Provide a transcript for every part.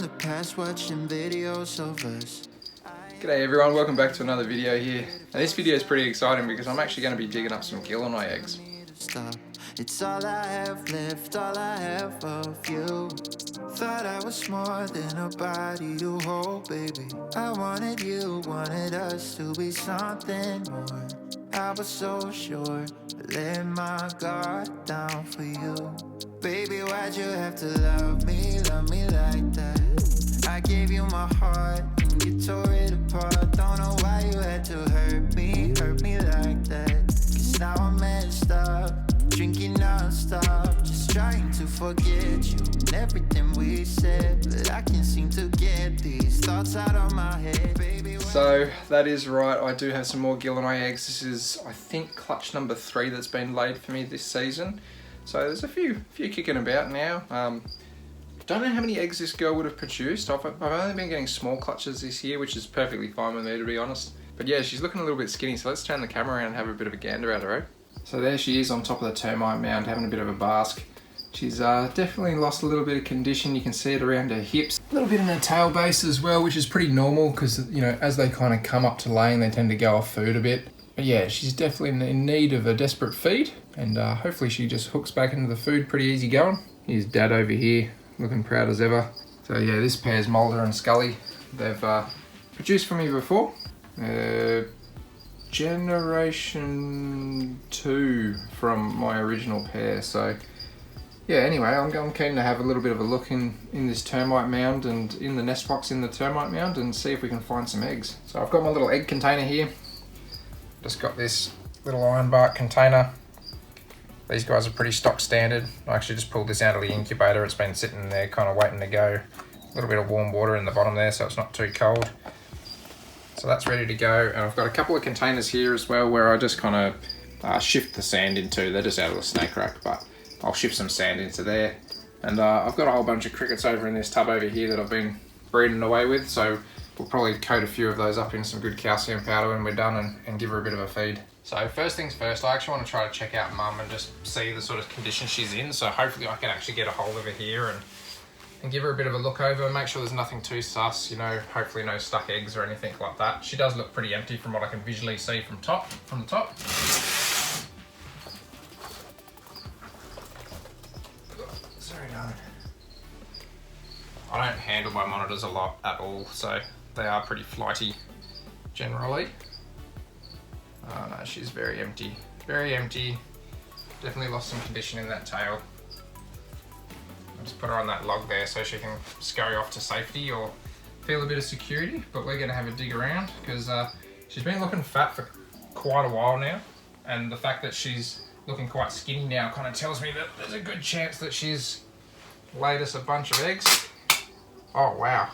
the past watching videos of us. G'day everyone, welcome back to another video here. Now this video is pretty exciting because I'm actually going to be digging up some gilleni eggs. It's all I have left, all I have of you. Thought I was more than a body to hold, baby. I wanted you, wanted us to be something more. I was so sure, but let my guard down for you. Baby, why'd you have to love me like that? I gave you my heart and you tore it apart. Don't know why you had to hurt me like that. 'Cause now I'm messed up, drinking non-stop, just trying to forget you and everything we said. But I can't seem to get these thoughts out of my head, baby. So that is right, I do have some more gilleni eggs. This is, I think, clutch number 3 that's been laid for me this season. So there's a few kicking about now. Don't know how many eggs this girl would have produced. I've only been getting small clutches this year, which is perfectly fine with me, to be honest. But yeah, she's looking a little bit skinny, so let's turn the camera around and have a bit of a gander at her, eh? So there she is on top of the termite mound, having a bit of a bask. She's definitely lost a little bit of condition. You can see it around her hips. A little bit in her tail base as well, which is pretty normal because, you know, as they kind of come up to laying, they tend to go off food a bit. But yeah, she's definitely in need of a desperate feed, and hopefully she just hooks back into the food pretty easy going. Here's Dad over here, looking proud as ever. So yeah, this pair's Mulder and Scully. They've produced for me before. Generation 2 from my original pair. So yeah, anyway, I'm keen to have a little bit of a look in this termite mound and in the nest box in the termite mound and see if we can find some eggs. So I've got my little egg container here. Just got this little iron bark container. These guys are pretty stock standard. I actually just pulled this out of the incubator. It's been sitting there kind of waiting to go. A little bit of warm water in the bottom there so it's not too cold. So that's ready to go. And I've got a couple of containers here as well where I just kind of shift the sand into. They're just out of the snake rack, but I'll shift some sand into there. And I've got a whole bunch of crickets over in this tub over here that I've been breeding away with. So we'll probably coat a few of those up in some good calcium powder when we're done and give her a bit of a feed. So first things first, I actually want to try to check out Mum and just see the sort of condition she's in. So hopefully I can actually get a hold of her here and give her a bit of a look over, make sure there's nothing too sus, you know, hopefully no stuck eggs or anything like that. She does look pretty empty from what I can visually see from the top. Sorry, darling. I don't handle my monitors a lot at all, so they are pretty flighty generally. Oh no, she's very empty. Very empty. Definitely lost some condition in that tail. I'll just put her on that log there so she can scurry off to safety or feel a bit of security, but we're gonna have a dig around because she's been looking fat for quite a while now, and the fact that she's looking quite skinny now kind of tells me that there's a good chance that she's laid us a bunch of eggs. Oh wow.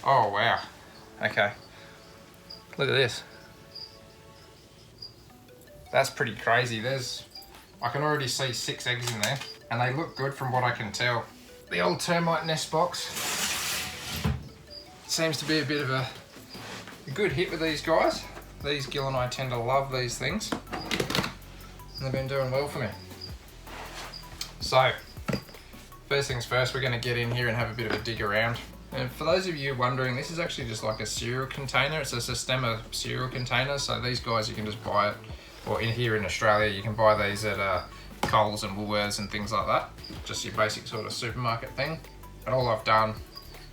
Oh wow. Okay. Look at this. That's pretty crazy. I can already see 6 eggs in there, and they look good from what I can tell. The old termite nest box seems to be a bit of a good hit with these guys. These gilleni tend to love these things, and they've been doing well for me. So, first things first, we're going to get in here and have a bit of a dig around. And for those of you wondering, this is actually just like a cereal container. It's a Systema cereal container, so these guys you can just buy it. Or here in Australia, you can buy these at Coles and Woolworths and things like that. Just your basic sort of supermarket thing. And all I've done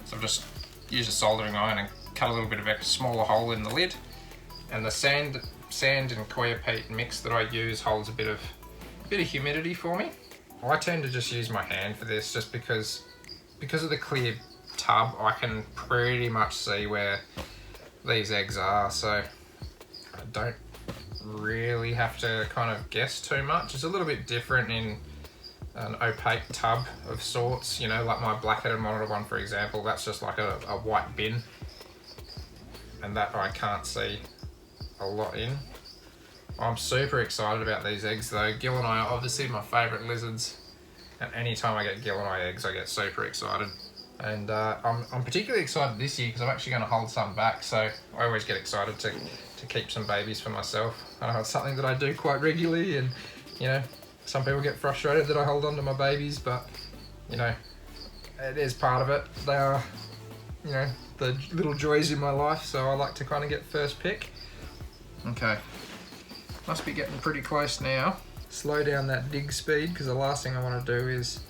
is I've just used a soldering iron and cut a little bit of a smaller hole in the lid. And the sand and coir peat mix that I use holds a bit of humidity for me. I tend to just use my hand for this just because of the clear tub, I can pretty much see where these eggs are. So I don't really have to kind of guess too much. It's a little bit different in an opaque tub of sorts, you know, like my black-headed monitor one, for example. That's just like a white bin, and that I can't see a lot in. I'm super excited about these eggs though. Gilleni are obviously my favourite lizards, and anytime I get gilleni eggs I get super excited. And I'm particularly excited this year because I'm actually going to hold some back, so I always get excited to keep some babies for myself. I know it's something that I do quite regularly, and you know, some people get frustrated that I hold on to my babies, but you know, it is part of it. They are, you know, the little joys in my life, so I like to kind of get first pick. Okay, must be getting pretty close now. Slow down that dig speed, because the last thing I want to do is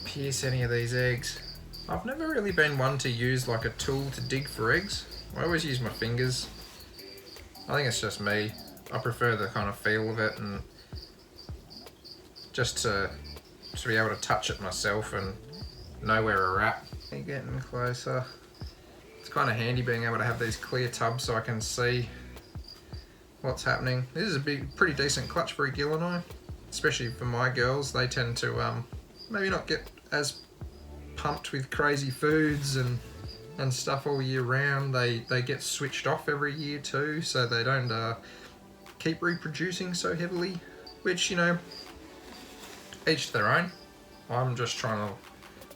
pierce any of these eggs. I've never really been one to use like a tool to dig for eggs. I always use my fingers. I think it's just me. I prefer the kind of feel of it, and just to be able to touch it myself and know where we're at. Getting closer. It's kind of handy being able to have these clear tubs so I can see what's happening. This is a pretty decent clutch for a gilleni, especially for my girls. They tend to maybe not get as pumped with crazy foods and stuff all year round. They get switched off every year too, so they don't keep reproducing so heavily, which, you know, each to their own. I'm just trying to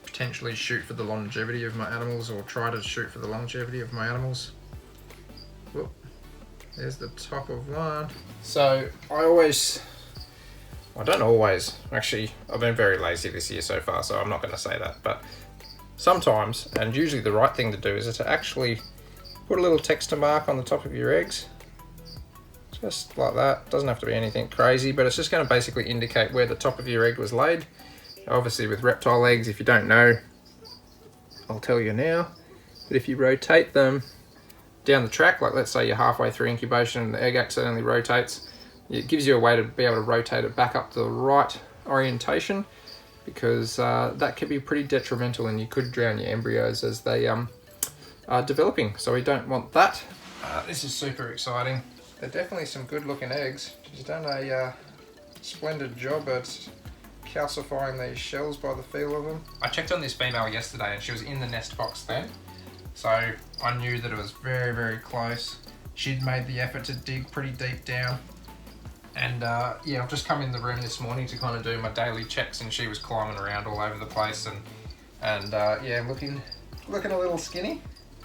potentially shoot for the longevity of my animals, or try to shoot for the longevity of my animals. Whoop, there's the top of one. So I don't always, actually, I've been very lazy this year so far, so I'm not going to say that, but sometimes, and usually the right thing to do, is to actually put a little texture mark on the top of your eggs. Just like that. Doesn't have to be anything crazy, but it's just going to basically indicate where the top of your egg was laid. Obviously with reptile eggs, if you don't know, I'll tell you now, but if you rotate them down the track, like let's say you're halfway through incubation and the egg accidentally rotates, it gives you a way to be able to rotate it back up to the right orientation, because that could be pretty detrimental and you could drown your embryos as they are developing. So we don't want that. This is super exciting. They're definitely some good looking eggs. She's done a splendid job at calcifying these shells by the feel of them. I checked on this female yesterday and she was in the nest box then, so I knew that it was very, very close. She'd made the effort to dig pretty deep down, and yeah, I've just come in the room this morning to kind of do my daily checks, and she was climbing around all over the place and yeah, looking a little skinny.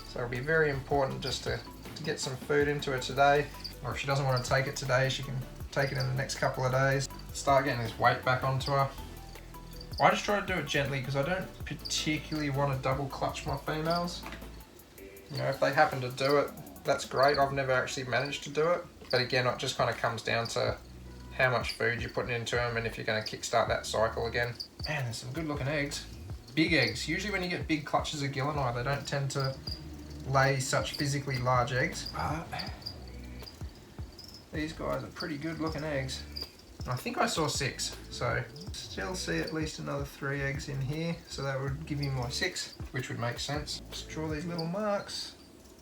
So it'll be very important just to get some food into her today, or if she doesn't want to take it today, she can take it in the next couple of days. Start getting this weight back onto her. I just try to do it gently because I don't particularly want to double clutch my females. You know, if they happen to do it, that's great. I've never actually managed to do it. But again, it just kind of comes down to how much food you're putting into them and if you're going to kickstart that cycle again. Man, there's some good looking eggs. Big eggs. Usually when you get big clutches of gilleni, they don't tend to lay such physically large eggs. But these guys are pretty good looking eggs. I think I saw 6, so still see at least another 3 eggs in here, so that would give you my 6, which would make sense. Just draw these little marks,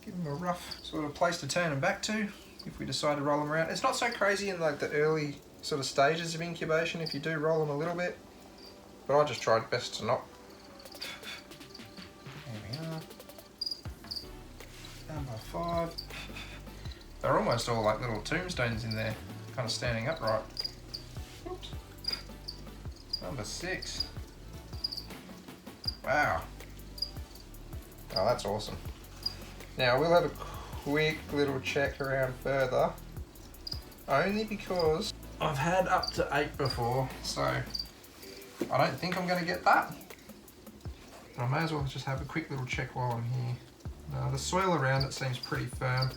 give them a rough sort of place to turn them back to if we decide to roll them around. It's not so crazy in like the early sort of stages of incubation if you do roll them a little bit, but I just tried best to not. There we are. Number 5. They're almost all like little tombstones in there, kind of standing upright. Oops. Number 6. Wow. Oh, that's awesome. Now we'll have a quick little check around further, only because I've had up to 8 before, so I don't think I'm going to get that. I may as well just have a quick little check while I'm here. The soil around it seems pretty firm.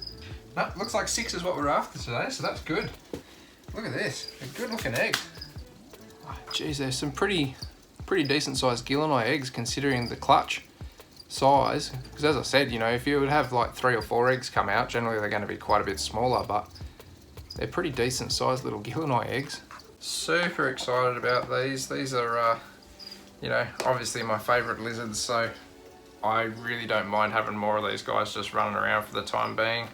No, looks like 6 is what we're after today, so that's good. Look at this, a good looking egg. Oh, geez, there's some pretty decent sized gilleni eggs considering the clutch size. Because as I said, you know, if you would have like 3 or 4 eggs come out, generally they're going to be quite a bit smaller, but they're pretty decent sized little gilleni eggs. Super excited about these. These are, you know, obviously my favourite lizards, so I really don't mind having more of these guys just running around for the time being.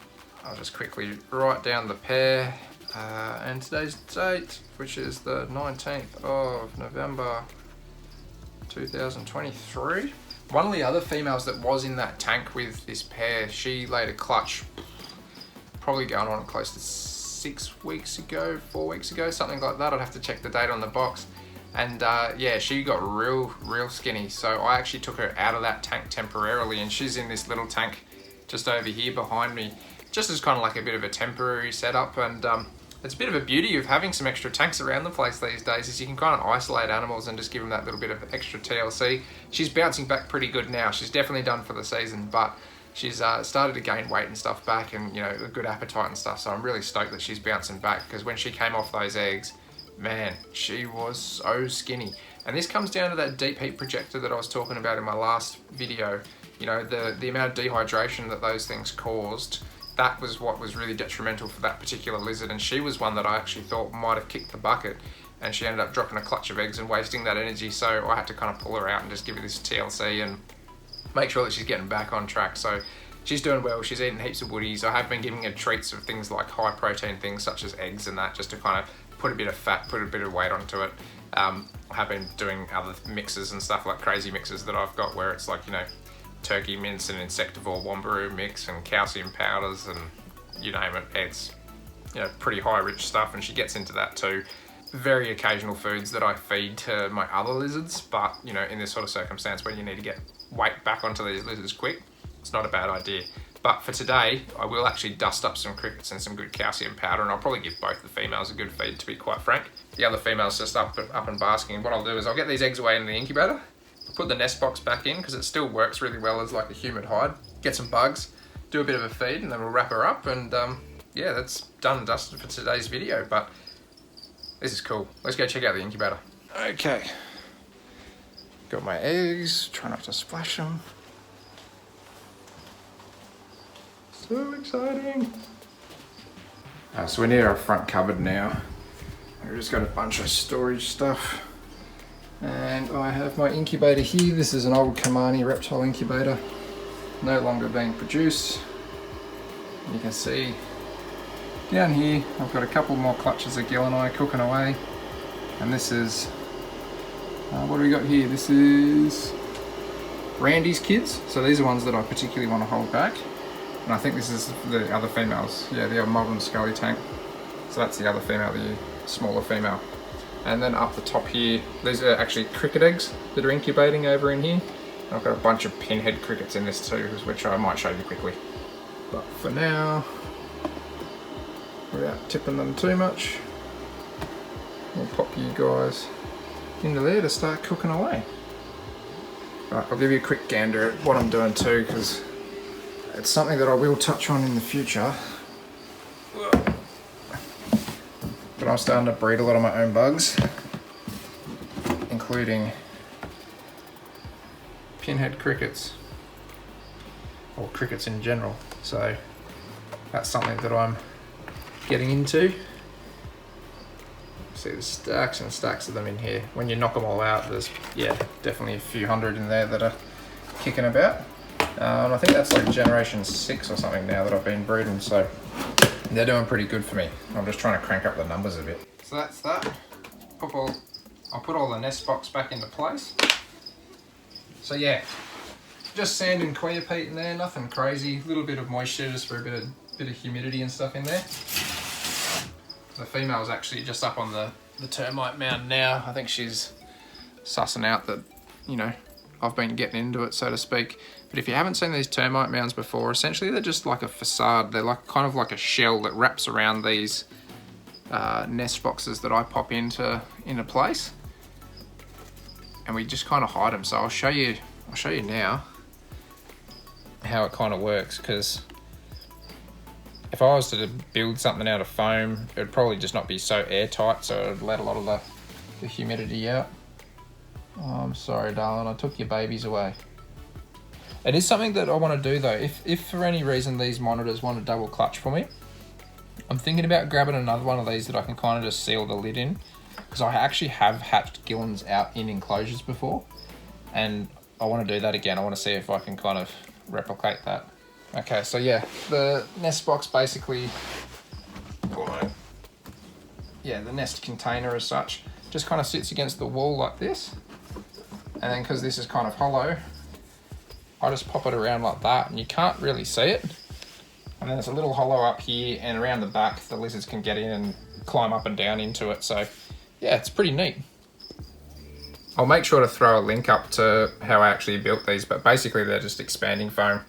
I'll just quickly write down the pair and today's date, which is the 19th of November 2023. One of the other females that was in that tank with this pair, she laid a clutch probably going on close to 6 weeks ago, 4 weeks ago, something like that. I'd have to check the date on the box. And yeah, she got real skinny. So I actually took her out of that tank temporarily, and she's in this little tank just over here behind me, just as kind of like a bit of a temporary setup. And it's a bit of a beauty of having some extra tanks around the place these days, is you can kind of isolate animals and just give them that little bit of extra TLC. She's bouncing back pretty good now. She's definitely done for the season, but she's started to gain weight and stuff back, and a good appetite and stuff. So I'm really stoked that she's bouncing back, because when she came off those eggs, man, she was so skinny. And this comes down to that deep heat projector that I was talking about in my last video. The amount of dehydration that those things caused, that was what was really detrimental for that particular lizard. And she was one that I actually thought might have kicked the bucket, and she ended up dropping a clutch of eggs and wasting that energy. So I had to kind of pull her out and just give her this TLC and make sure that she's getting back on track. So she's doing well. She's eating heaps of woodies. I have been giving her treats of things like high protein things such as eggs and that, just to kind of put a bit of fat, put a bit of weight onto it. I have been doing other mixes and stuff, like crazy mixes that I've got, where it's like, turkey mince and insectivore wombaroo mix and calcium powders and you name it. It's pretty high rich stuff, and she gets into that too. Very occasional foods that I feed to my other lizards, but in this sort of circumstance where you need to get weight back onto these lizards quick, it's not a bad idea. But for today, I will actually dust up some crickets and some good calcium powder, and I'll probably give both the females a good feed, to be quite frank. The other female's just up and basking. What I'll do is I'll get these eggs away in the incubator, put the nest box back in, because it still works really well as like a humid hide, get some bugs, do a bit of a feed, and then we'll wrap her up, and yeah, that's done and dusted for today's video. But this is cool. Let's go check out the incubator. Okay. Got my eggs, try not to splash them. So exciting. So we're near our front cupboard now. We've just got a bunch of storage stuff. And I have my incubator here. This is an old Kamani reptile incubator, no longer being produced. You can see down here I've got a couple more clutches of gilleni cooking away. And this is, what do we got here? This is Randy's kids. So these are ones that I particularly want to hold back. And I think this is the other females. Yeah, the old Morelia Scully tank. So that's the other female, the smaller female. And then up the top here, these are actually cricket eggs that are incubating over in here. And I've got a bunch of pinhead crickets in this too, which I might show you quickly. But for now, without tipping them too much, we'll pop you guys into there to start cooking away. Right, I'll give you a quick gander at what I'm doing too, because it's something that I will touch on in the future. But I'm starting to breed a lot of my own bugs, including pinhead crickets, or crickets in general. So that's something that I'm getting into. See, there's stacks and stacks of them in here. When you knock them all out, there's, yeah, definitely a few hundred in there that are kicking about. And I think that's like generation 6 or something now that I've been breeding, so they're doing pretty good for me. I'm just trying to crank up the numbers a bit. So that's that. I'll put all the nest box back into place. So yeah, just sand and coir peat in there, nothing crazy. A little bit of moisture just for a bit of humidity and stuff in there. The female's actually just up on the termite mound now. I think she's sussing out that, I've been getting into it, so to speak. But if you haven't seen these termite mounds before, essentially they're just like a facade. They're like kind of like a shell that wraps around these nest boxes that I pop into place, and we just kind of hide them. So I'll show you now how it kind of works, because if I was to build something out of foam, it would probably just not be so airtight, so it would let a lot of the humidity out. Oh, I'm sorry, darling, I took your babies away. It is something that I want to do though. If for any reason these monitors want to double clutch for me, I'm thinking about grabbing another one of these that I can kind of just seal the lid in, because I actually have hatched gillens out in enclosures before, and I want to do that again. I want to see if I can kind of replicate that. Okay, so yeah, the nest box basically, yeah, the nest container as such, just kind of sits against the wall like this. And then because this is kind of hollow, I just pop it around like that, and you can't really see it. And then there's a little hollow up here, and around the back, the lizards can get in and climb up and down into it. So yeah, it's pretty neat. I'll make sure to throw a link up to how I actually built these, but basically they're just expanding foam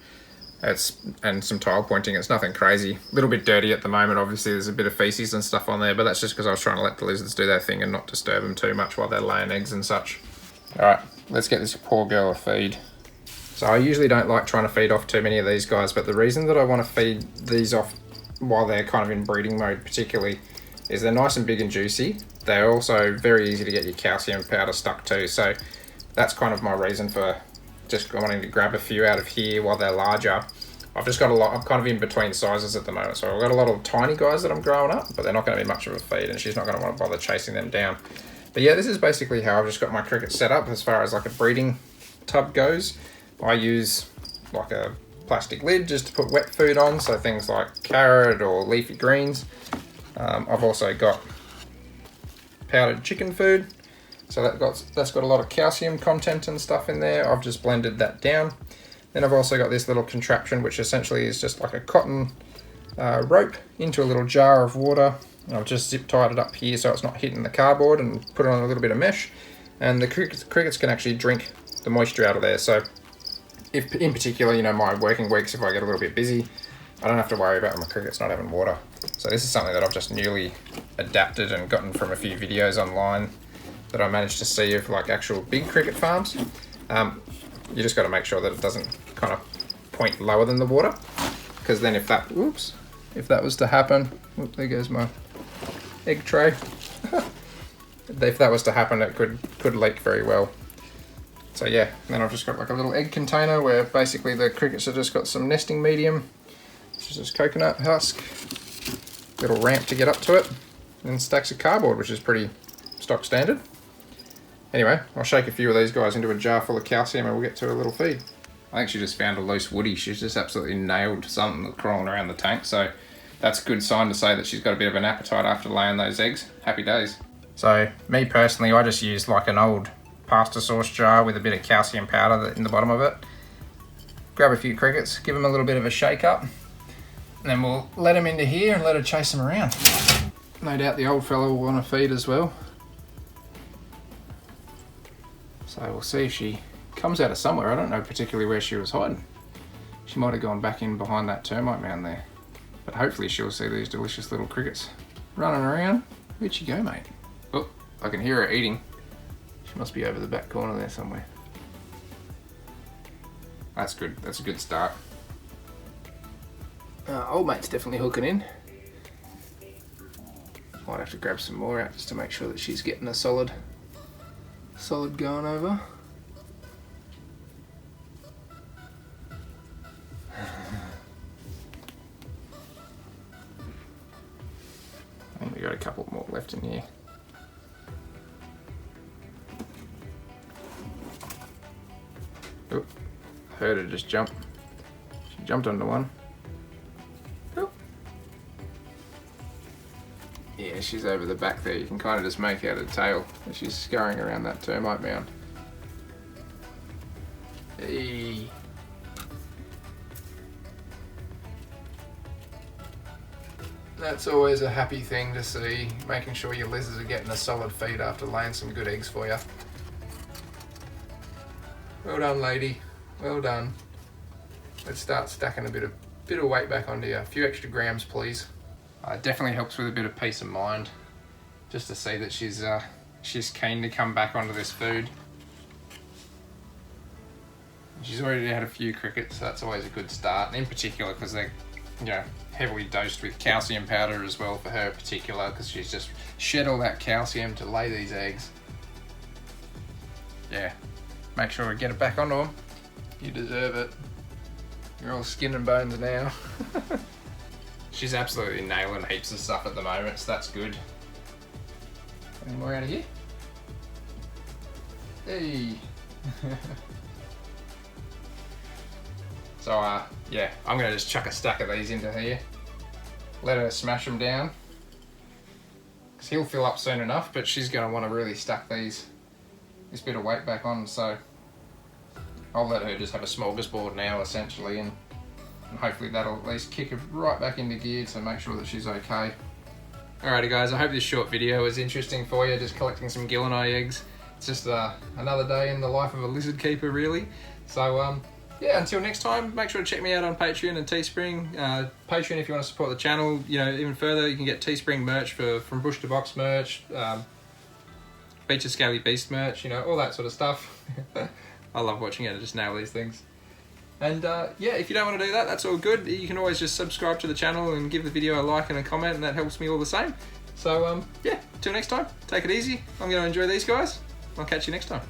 and some tile pointing. It's nothing crazy. A little bit dirty at the moment. Obviously, there's a bit of feces and stuff on there, but that's just because I was trying to let the lizards do their thing and not disturb them too much while they're laying eggs and such. All right, let's get this poor girl a feed. So I usually don't like trying to feed off too many of these guys, but the reason that I want to feed these off while they're kind of in breeding mode particularly is they're nice and big and juicy. They're also very easy to get your calcium powder stuck to, so that's kind of my reason for just wanting to grab a few out of here while they're larger. I've just got a lot, I'm kind of in between sizes at the moment, so I've got a lot of tiny guys that I'm growing up, but they're not going to be much of a feed, and she's not going to want to bother chasing them down. But yeah, this is basically how I've just got my crickets set up as far as like a breeding tub goes. I use like a plastic lid just to put wet food on, so things like carrot or leafy greens. I've also got powdered chicken food, so that's got a lot of calcium content and stuff in there. I've just blended that down. Then I've also got this little contraption, which essentially is just like a cotton rope into a little jar of water. I've just zip tied it up here so it's not hitting the cardboard, and put it on a little bit of mesh, and the crickets can actually drink the moisture out of there. So if in particular, you know, my working weeks, if I get a little bit busy, I don't have to worry about my crickets not having water. So this is something that I've just newly adapted and gotten from a few videos online that I managed to see of like actual big cricket farms. You just got to make sure that it doesn't kind of point lower than the water, because then if that was to happen, there goes my egg tray. If that was to happen, it could leak very well. So yeah, then I've just got like a little egg container where basically the crickets have just got some nesting medium, which is just coconut husk, little ramp to get up to it, and stacks of cardboard, which is pretty stock standard. Anyway, I'll shake a few of these guys into a jar full of calcium and we'll get to a little feed. I think she just found a loose woody. She's just absolutely nailed something that's crawling around the tank, so that's a good sign to say that she's got a bit of an appetite after laying those eggs. Happy days. So me personally, I just use like an old pasta sauce jar with a bit of calcium powder in the bottom of it. Grab a few crickets, give them a little bit of a shake up, and then we'll let them into here and let her chase them around. No doubt the old fella will want to feed as well. So we'll see if she comes out of somewhere. I don't know particularly where she was hiding. She might have gone back in behind that termite mound there. But hopefully she'll see these delicious little crickets running around. Where'd she go, mate? Oh, I can hear her eating. She must be over the back corner there somewhere. That's good. That's a good start. Old mate's definitely hooking in. Might have to grab some more out just to make sure that she's getting a solid going over. I think we got a couple more left in here. Oh, heard her just jump. She jumped onto one. Oh. Yeah, she's over the back there. You can kind of just make out her tail as she's scurrying around that termite mound. Hey. That's always a happy thing to see, making sure your lizards are getting a solid feed after laying some good eggs for you. Well done, lady. Well done. Let's start stacking a bit of weight back onto you. A few extra grams, please. It definitely helps with a bit of peace of mind, just to see that she's keen to come back onto this food. She's already had a few crickets, so that's always a good start. And in particular, because they're, you know, heavily dosed with calcium powder as well for her in particular, because she's just shed all that calcium to lay these eggs. Yeah, make sure we get it back onto them. You deserve it. You're all skin and bones now. She's absolutely nailing heaps of stuff at the moment, so that's good. Any more out of here? Hey. So yeah, I'm gonna just chuck a stack of these into here. Let her smash them down. Cause he'll fill up soon enough, but she's gonna wanna really stack this bit of weight back on, so I'll let her just have a smorgasbord now essentially, and hopefully that'll at least kick her right back into gear to make sure that she's okay. Alrighty guys, I hope this short video was interesting for you, just collecting some gilleni eggs. It's just another day in the life of a lizard keeper really. So yeah, until next time, make sure to check me out on Patreon and Teespring. Patreon if you want to support the channel, you know, even further, you can get Teespring merch from Bush to Box merch, Beach of Scaly Beast merch, you know, all that sort of stuff. I love watching it, I just nail these things. And yeah, if you don't want to do that, that's all good. You can always just subscribe to the channel and give the video a like and a comment, and that helps me all the same. So yeah, till next time, take it easy. I'm going to enjoy these guys. I'll catch you next time.